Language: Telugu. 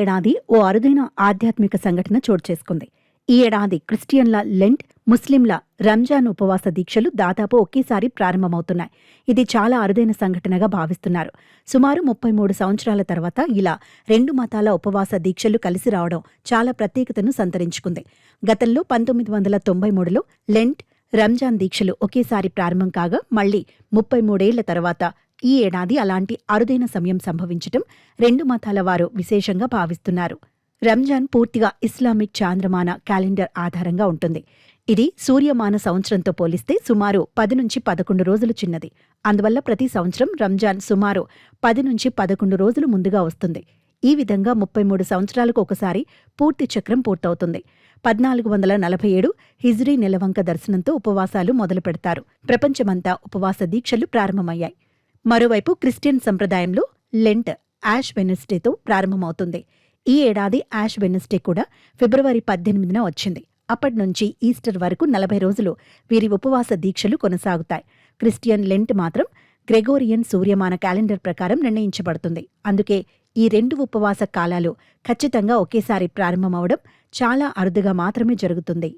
ఏడాది ఓ అరుదైన ఆధ్యాత్మిక సంఘటన చోటు చేసుకుంది. ఈ ఏడాది క్రిస్టియన్ల లెంట్, ముస్లింల రంజాన్ ఉపవాస దీక్షలు దాదాపు ఒకేసారి ప్రారంభమవుతున్నాయి. ఇది చాలా అరుదైన సంఘటనగా భావిస్తున్నారు. సుమారు 33 సంవత్సరాల తర్వాత ఇలా రెండు మతాల ఉపవాస దీక్షలు కలిసి రావడం చాలా ప్రత్యేకతను సంతరించుకుంది. గతంలో 1993లో లెంట్, రంజాన్ దీక్షలు ఒకేసారి ప్రారంభం కాగా మళ్లీ 33 ఏళ్ల తర్వాత ఈ ఏడాది అలాంటి అరుదైన సమయం సంభవించటం రెండు మతాల వారు విశేషంగా భావిస్తున్నారు. రంజాన్ పూర్తిగా ఇస్లామిక్ చాంద్రమాన క్యాలెండర్ ఆధారంగా ఉంటుంది. ఇది సూర్యమాన సంవత్సరంతో పోలిస్తే సుమారు 10 నుంచి 11 రోజులు చిన్నది. అందువల్ల ప్రతి సంవత్సరం రంజాన్ సుమారు 10 నుంచి 11 రోజులు ముందుగా వస్తుంది. ఈ విధంగా 33 సంవత్సరాలకు ఒకసారి పూర్తి చక్రం పూర్తవుతుంది. 1447 హిజ్రీ నెలవంక దర్శనంతో ఉపవాసాలు మొదలు పెడతారు. ప్రపంచమంతా ఉపవాస దీక్షలు ప్రారంభమయ్యాయి. మరోవైపు క్రిస్టియన్ సంప్రదాయంలో లెంట్ యాష్ వెనస్డేతో ప్రారంభమవుతుంది. ఈ ఏడాది యాష్ వెనస్డే కూడా ఫిబ్రవరి 18న వచ్చింది. అప్పటినుంచి ఈస్టర్ వరకు 40 రోజులు వీరి ఉపవాస దీక్షలు కొనసాగుతాయి. క్రిస్టియన్ లెంట్ మాత్రం గ్రెగోరియన్ సూర్యమాన క్యాలెండర్ ప్రకారం నిర్ణయించబడుతుంది. అందుకే ఈ రెండు ఉపవాస కాలాలు ఖచ్చితంగా ఒకేసారి ప్రారంభమవడం చాలా అరుదుగా మాత్రమే జరుగుతుంది.